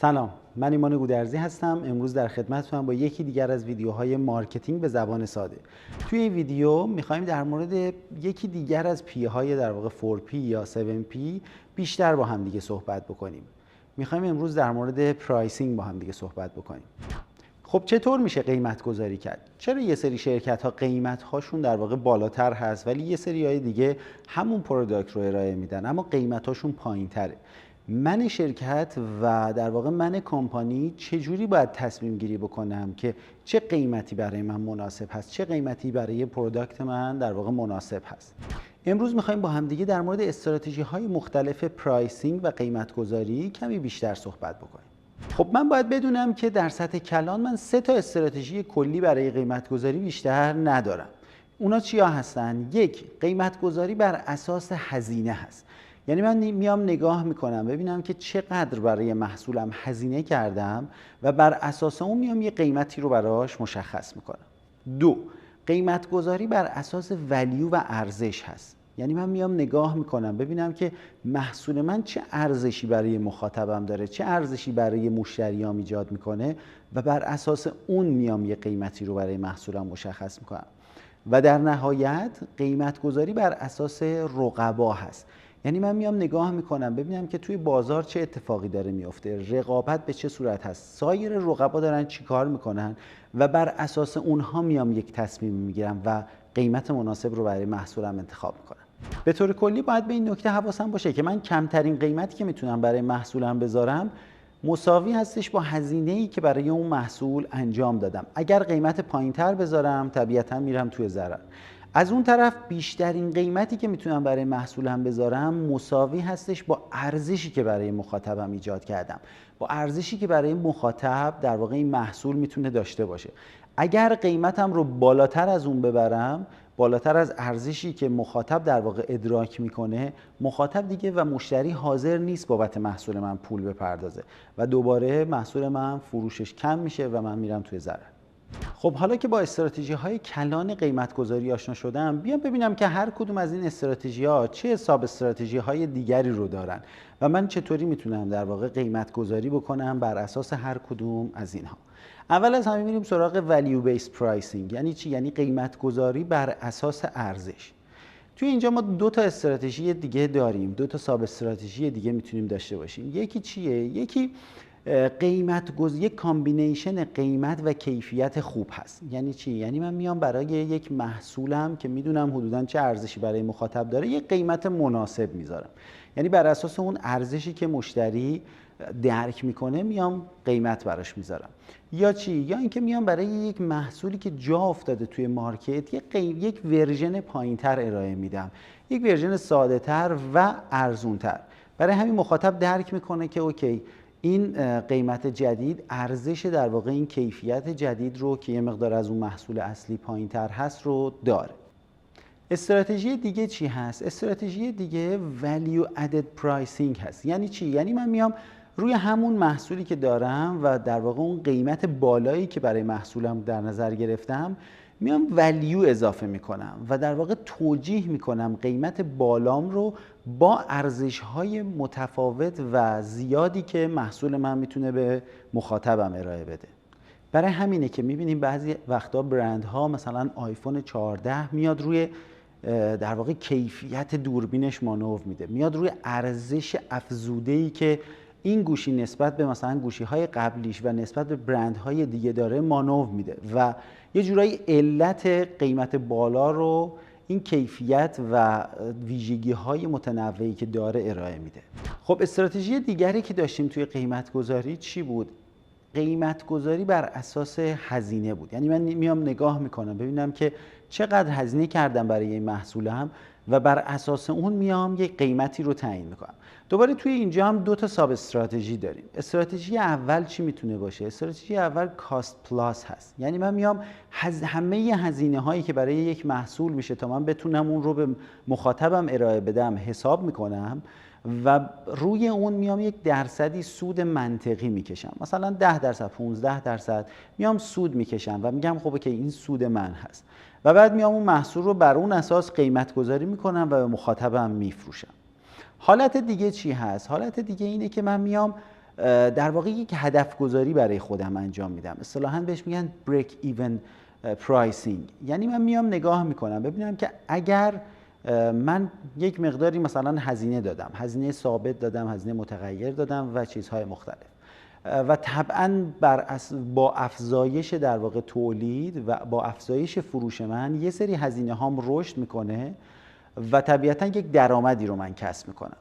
سلام، من ایمان گودرزی هستم. امروز در خدمتتونم با یکی دیگر از ویدیوهای مارکتینگ به زبان ساده. توی این ویدیو می‌خوایم در مورد یکی دیگر از پی های در واقع 4P یا 7P بیشتر با هم دیگه صحبت بکنیم. می‌خوایم امروز در مورد پرایسینگ با هم دیگه صحبت بکنیم. خب چطور میشه قیمت گذاری کرد؟ چرا یه سری شرکت ها قیمت هاشون در واقع بالاتر هست ولی یه سری های دیگه همون پروداکت رو ارائه میدن اما قیمت هاشون پایین تره؟ من شرکت و در واقع من کمپانی چجوری باید تصمیم گیری بکنم که چه قیمتی برای من مناسب هست، چه قیمتی برای پروداکت من در واقع مناسب هست؟ امروز میخوایم با همدیگه در مورد استراتژی های مختلف پرایسینگ و قیمت گذاری کمی بیشتر صحبت بکنیم. خب من باید بدونم که در سطح کلان من 3 تا استراتژی کلی برای قیمت گذاری بیشتر ندارم. اونا چیا هستن؟ 1. قیمت گذاری بر اساس هزینه هست. یعنی من میام نگاه میکنم ببینم که چقدر برای محصولم هزینه کردم و بر اساس اون میام یه قیمتی رو براش مشخص میکنم. 2. قیمت گذاری بر اساس ولیو و ارزش هست. یعنی من میام نگاه میکنم ببینم که محصول من چه ارزشی برای مخاطبم داره، چه ارزشی برای مشتریام ایجاد میکنه و بر اساس اون میام یه قیمتی رو برای محصولم مشخص میکنم. و در نهایت قیمت گذاری بر اساس رقبا هست. یعنی من میام نگاه میکنم ببینم که توی بازار چه اتفاقی داره میفته، رقابت به چه صورت هست، سایر رقبا دارن چی کار میکنن و بر اساس اونها میام یک تصمیم میگیرم و قیمت مناسب رو برای محصولم انتخاب میکنم. به طور کلی باید به این نکته حواسم باشه که من کمترین قیمتی که میتونم برای محصولم بذارم مساوی هستش با هزینه‌ای که برای اون محصول انجام دادم. اگر قیمت پایین‌تر بذارم طبیعتاً میرم توی ضرر. از اون طرف بیشترین قیمتی که میتونم برای محصولم بذارم مساوی هستش با ارزشی که برای مخاطبم ایجاد کردم، با ارزشی که برای مخاطب در واقع این محصول میتونه داشته باشه. اگر قیمتم رو بالاتر از اون ببرم، بالاتر از ارزشی که مخاطب در واقع ادراک میکنه، مخاطب دیگه و مشتری حاضر نیست بابت محصول من پول بپردازه و دوباره محصول من فروشش کم میشه و من میرم توی ضرر. خب حالا که با استراتژی های کلان قیمت گذاری آشنا شدم، بیام ببینم که هر کدوم از این استراتژی ها چه حساب استراتژی های دیگری رو دارن و من چطوری میتونم در واقع قیمت گذاری بکنم بر اساس هر کدوم از اینها. اول از همه میریم سراغ value based pricing. یعنی چی؟ یعنی قیمت گذاری بر اساس ارزش. توی اینجا ما 2 تا استراتژی دیگه داریم، 2 تا ساب استراتژی دیگه میتونیم داشته باشیم. یکی چیه؟ یکی یک کامبینیشن قیمت و کیفیت خوب هست. یعنی چی؟ یعنی من میام برای یک محصولم که میدونم حدوداً چه ارزشی برای مخاطب داره یک قیمت مناسب میذارم. یعنی بر اساس اون ارزشی که مشتری درک میکنه میام قیمت براش میذارم. یا چی؟ یا اینکه میام برای یک محصولی که جا افتاده توی مارکت یک ورژن پایینتر ارائه میدم، یک ورژن ساده تر و ارزونتر. برای همین مخاطب درک میکنه که اوکی این قیمت جدید ارزش در واقع این کیفیت جدید رو که یه مقدار از اون محصول اصلی پایینتر هست رو داره. استراتژی دیگه چی هست؟ استراتژی دیگه value added pricing هست. یعنی چی؟ یعنی من میام روی همون محصولی که دارم و در واقع اون قیمت بالایی که برای محصولم در نظر گرفتم میام ولیو اضافه میکنم و در واقع توجیه میکنم قیمت بالام رو با ارزش‌های متفاوت و زیادی که محصول من میتونه به مخاطبم ارائه بده. برای همینه که میبینیم بعضی وقتا برندها مثلا آیفون 14 میاد روی در واقع کیفیت دوربینش مانور میده، میاد روی ارزش افزوده‌ای که این گوشی نسبت به مثلا گوشی‌های قبلیش و نسبت به برندهای دیگه داره مانور میده و یه جورایی علت قیمت بالا رو این کیفیت و ویژگی‌های متنوعی که داره ارائه میده. خب استراتژی دیگری که داشتیم توی قیمت گذاری چی بود؟ قیمت گذاری بر اساس هزینه بود. یعنی من میام نگاه میکنم ببینم که چقدر هزینه کردم برای این محصولم و بر اساس اون میام یک قیمتی رو تعیین میکنم. دوباره توی اینجا هم 2 تا ساب استراتژی داریم. استراتژی اول چی میتونه باشه؟ استراتژی اول کاست پلاس هست. یعنی من میام همه هزینه هایی که برای یک محصول میشه تا من بتونم اون رو به مخاطبم ارائه بدم حساب میکنم و روی اون میام یک درصدی سود منطقی میکشم، مثلا 10%، 15% میام سود میکشم و میگم خب که این سود من هست و بعد میام اون محصول رو بر اون اساس قیمت گذاری میکنم و به مخاطبم میفروشم. حالت دیگه چی هست؟ حالت دیگه اینه که من میام در واقع یک هدف گذاری برای خودم انجام میدم. اصطلاحاً بهش میگن break even pricing. یعنی من میام نگاه میکنم ببینم که اگر من یک مقداری مثلا هزینه دادم، هزینه ثابت دادم، هزینه متغیر دادم و چیزهای مختلف، و طبعاً با افزایش در واقع تولید و با افزایش فروش من یه سری هزینه هام رشد میکنه و طبیعتاً یک درآمدی رو من کسب میکنم.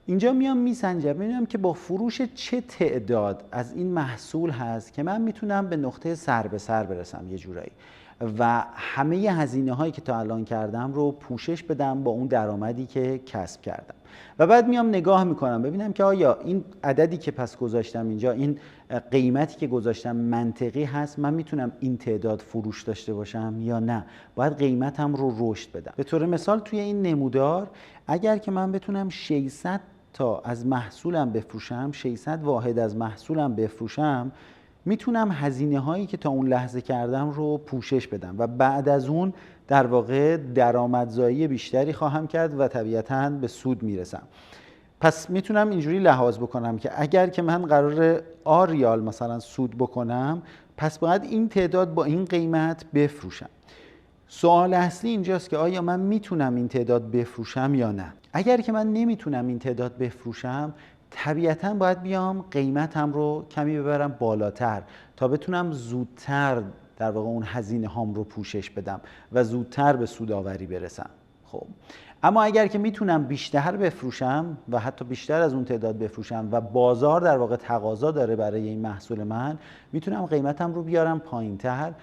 اینجا میام میسنجم ببینم که با فروش چه تعداد از این محصول هست که من میتونم به نقطه سر به سر برسم یه جورایی و همه هزینه هایی که تا الان کردم رو پوشش بدم با اون درآمدی که کسب کردم. و بعد میام نگاه میکنم ببینم که آیا این عددی که پس گذاشتم اینجا، این قیمتی که گذاشتم منطقی هست، من میتونم این تعداد فروش داشته باشم یا نه باید قیمتم رو رشد بدم. به طور مثال توی این نمودار اگر که من بتونم 600 تا از محصولم بفروشم، 600 واحد از محصولم بفروشم، میتونم هزینه هایی که تا اون لحظه کردم رو پوشش بدم و بعد از اون در واقع درآمدزایی بیشتری خواهم کرد و طبیعتاً به سود میرسم. پس میتونم اینجوری لحاظ بکنم که اگر که من قرار ریال مثلا سود بکنم، پس باید این تعداد با این قیمت بفروشم. سوال اصلی اینجاست که آیا من میتونم این تعداد بفروشم یا نه؟ اگر که من نمیتونم این تعداد بفروشم، طبیعتاً باید بیام قیمتم رو کمی ببرم بالاتر تا بتونم زودتر در واقع اون هزینه هام رو پوشش بدم و زودتر به سودآوری برسم. خب اما اگر که میتونم بیشتر بفروشم و حتی بیشتر از اون تعداد بفروشم و بازار در واقع تقاضا داره برای این محصول من، میتونم قیمتم رو بیارم پایینتر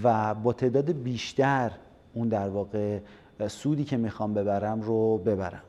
و با تعداد بیشتر اون در واقع سودی که میخوام ببرم رو ببرم.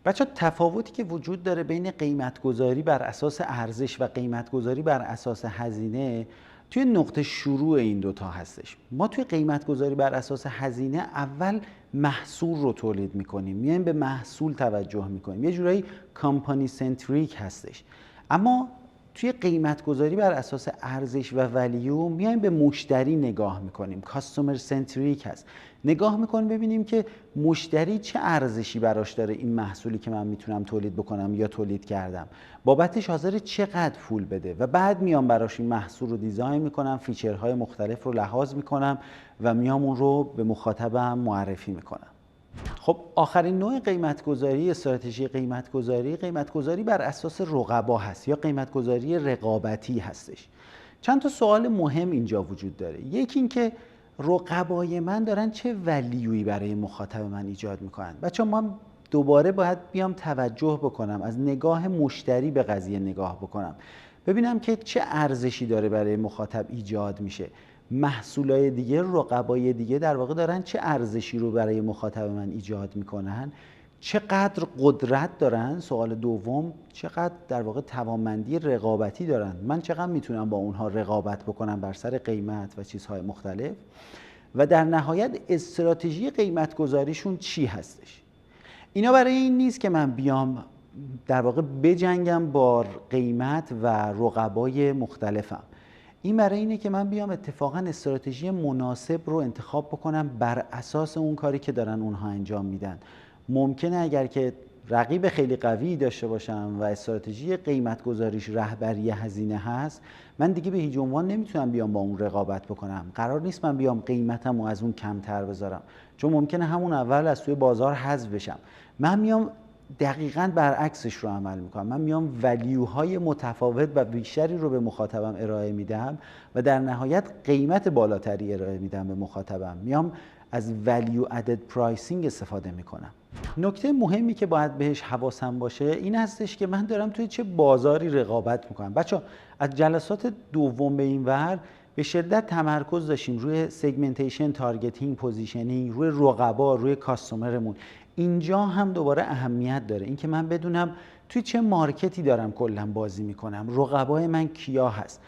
بچه‌ها تفاوتی که وجود داره بین قیمت‌گذاری بر اساس ارزش و قیمت‌گذاری بر اساس هزینه توی نقطه شروع این دوتا هستش. ما توی قیمت‌گذاری بر اساس هزینه اول محصول رو تولید می‌کنیم، میایم به محصول توجه می‌کنیم، یه جورایی کامپانی سنتریک هستش. اما توی قیمت‌گذاری بر اساس ارزش و ولیو میایم به مشتری نگاه می‌کنیم، کاستومر سنتریک هست. نگاه می‌کنیم ببینیم که مشتری چه ارزشی براش داره این محصولی که من میتونم تولید بکنم یا تولید کردم، بابتش حاضر چقدر پول بده و بعد میام براش این محصول رو دیزاین میکنم، فیچرهای مختلف رو لحاظ میکنم و میام اون رو به مخاطبم معرفی میکنم. خب آخرین نوع قیمت‌گذاری، استراتژی قیمت‌گذاری بر اساس رقبا هست یا قیمت‌گذاری رقابتی هستش. چند تا سوال مهم اینجا وجود داره. یکی این که رقبای من دارن چه ولیویی برای مخاطب من ایجاد میکنن. بچه‌ها من دوباره باید بیام توجه بکنم، از نگاه مشتری به قضیه نگاه بکنم، ببینم که چه ارزشی داره برای مخاطب ایجاد میشه. محصولای دیگه، رقبای دیگه در واقع دارن چه ارزشی رو برای مخاطب من ایجاد میکنن، چقدر قدرت دارن. سوال دوم، چقدر در واقع توانمندی رقابتی دارن، من چقدر میتونم با اونها رقابت بکنم بر سر قیمت و چیزهای مختلف. و در نهایت استراتژی قیمت‌گذاریشون چی هستش. اینا برای این نیست که من بیام در واقع بجنگم با قیمت و رقبای مختلفم. این برای اینه که من بیام اتفاقا استراتژی مناسب رو انتخاب بکنم بر اساس اون کاری که دارن اونها انجام میدن. ممکنه اگر که رقیب خیلی قوی داشته باشم و استراتژی قیمت گذاریش رهبری هزینه هست، من دیگه به هیچ عنوان نمیتونم بیام با اون رقابت بکنم. قرار نیست من بیام قیمتم رو از اون کمتر بذارم، چون ممکنه همون اول از توی بازار حذف بشم. من میام دقیقاً برعکسش رو عمل میکنم. من میام ولیوهای متفاوت و بیشتری رو به مخاطبم ارائه میدم و در نهایت قیمت بالاتری ارائه میدم به مخاطبم. میام از value added pricing استفاده میکنم. نکته مهمی که باید بهش حواسم باشه این هستش که من دارم توی چه بازاری رقابت میکنم. بچه‌ها از جلسات دوم به این ور به شدت تمرکز داشتیم روی سگمنتیشن، تارگتینگ، پوزیشنینگ، روی رقبا، روی کاستومرمون. اینجا هم دوباره اهمیت داره اینکه من بدونم توی چه مارکتی دارم کلا بازی میکنم، رقبای من کیا هست.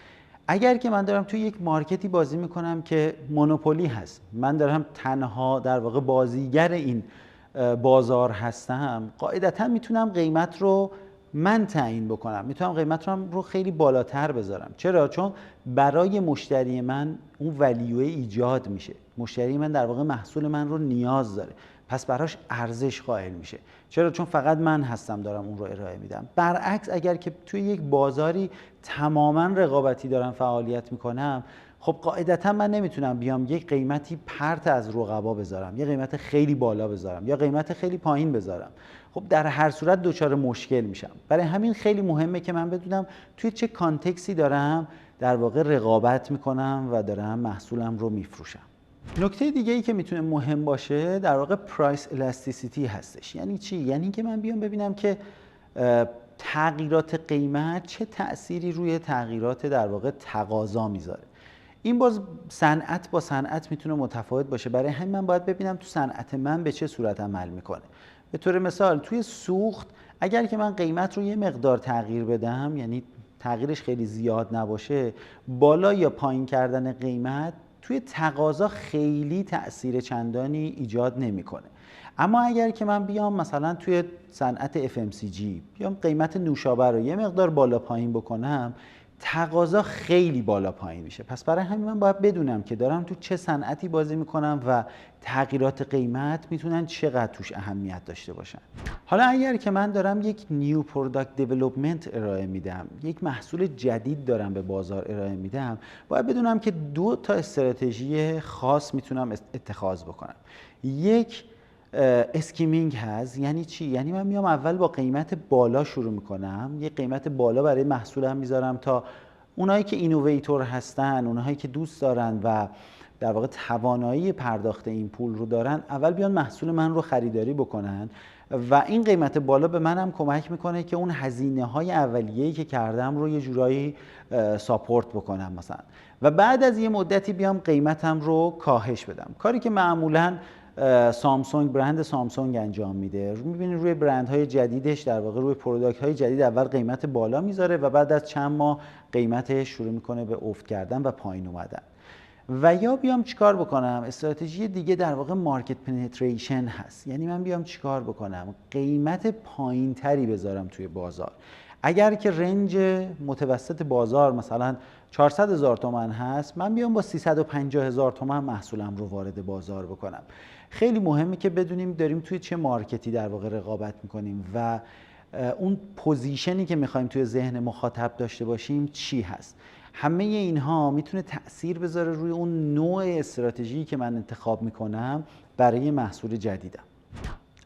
اگر که من دارم توی یک مارکتی بازی میکنم که مونوپولی هست، من دارم تنها در واقع بازیگر این بازار هستم، قاعدتا میتونم قیمت رو من تعیین بکنم، میتونم قیمت رو خیلی بالاتر بذارم. چرا؟ چون برای مشتری من اون ولیو ایجاد میشه. مشتری من در واقع محصول من رو نیاز داره. پس براش ارزش قائل میشه. چرا؟ چون فقط من هستم دارم اون رو ارائه میدم. برعکس اگر که توی یک بازاری تماما رقابتی دارم فعالیت میکنم، خب قاعدتا من نمیتونم بیام یک قیمتی پرت از رقبا بذارم، یه قیمت خیلی بالا بذارم یا قیمت خیلی پایین بذارم. خب در هر صورت دچار مشکل میشم. برای همین خیلی مهمه که من بدونم توی چه کانتکسی دارم در واقع رقابت میکنم و دارم محصولم رو میفروشم. نکته دیگه ای که میتونه مهم باشه در واقع پرایس الاستیسیتی هستش. یعنی چی؟ یعنی که من بیام ببینم که تغییرات قیمت چه تأثیری روی تغییرات در واقع تقاضا میذاره. این باز صنعت با صنعت میتونه متفاوت باشه. برای همین من باید ببینم تو صنعت من به چه صورت عمل میکنه. به طور مثال توی سوخت اگر که من قیمت رو یه مقدار تغییر بدم، یعنی تغییرش خیلی زیاد نباشه، بالا یا پایین کردن قیمت توی تقاضا خیلی تأثیر چندانی ایجاد نمیکنه. اما اگر که من بیام مثلا توی صنعت FMCG بیام قیمت نوشابه رو یه مقدار بالا پایین بکنم، تقاضا خیلی بالا پایین میشه. پس برای همین من باید بدونم که دارم تو چه صنعتی بازی میکنم و تغییرات قیمت میتونن چقدر توش اهمیت داشته باشن. حالا اگر که من دارم یک نیو پروداکت دیولپمنت ارائه میدم، یک محصول جدید دارم به بازار ارائه میدم، باید بدونم که 2 تا استراتژی خاص میتونم اتخاذ بکنم. یک اسکیمینگ هست. یعنی چی؟ یعنی من میام اول با قیمت بالا شروع میکنم، یه قیمت بالا برای محصولم میذارم تا اونایی که اینوویتور هستن، اونایی که دوست دارن و در واقع توانایی پرداخت این پول رو دارن، اول بیان محصول من رو خریداری بکنن و این قیمت بالا به منم کمک میکنه که اون هزینه های اولیه‌ای که کردم رو یه جورایی ساپورت بکنم مثلا، و بعد از یه مدتی بیام قیمتم رو کاهش بدم. کاری که معمولاً سامسونگ، برند سامسونگ انجام میده. میبینید روی برندهای جدیدش در واقع روی پروداکت های جدید اول قیمت بالا میذاره و بعد از چند ماه قیمتش شروع میکنه به افت کردن و پایین اومدن. و یا بیام چیکار بکنم؟ استراتژی دیگه در واقع مارکت پنتریشن هست. یعنی من بیام چیکار بکنم؟ قیمت پایین تری بذارم توی بازار. اگر که رنج متوسط بازار مثلا 400,000 تومان هست، من بیام با 350,000 تومان محصولم رو وارد بازار بکنم. خیلی مهمه که بدونیم داریم توی چه مارکتی در واقع رقابت میکنیم و اون پوزیشنی که میخوایم توی ذهن مخاطب داشته باشیم چی هست. همه اینها میتونه تأثیر بذاره روی اون نوع استراتژی که من انتخاب میکنم برای محصول جدیدم.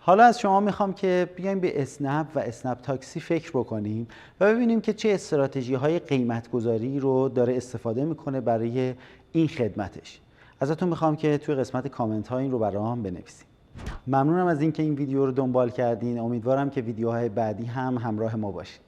حالا از شما میخوام که بیایم به اسنپ و اسنپ تاکسی فکر بکنیم و ببینیم که چه استراتژی های قیمت گذاری رو داره استفاده میکنه برای این خدمتش. ازتون میخوام که توی قسمت کامنت ها این رو برام بنویسید. ممنونم از اینکه این ویدیو رو دنبال کردین. امیدوارم که ویدیوهای بعدی هم همراه ما باشید.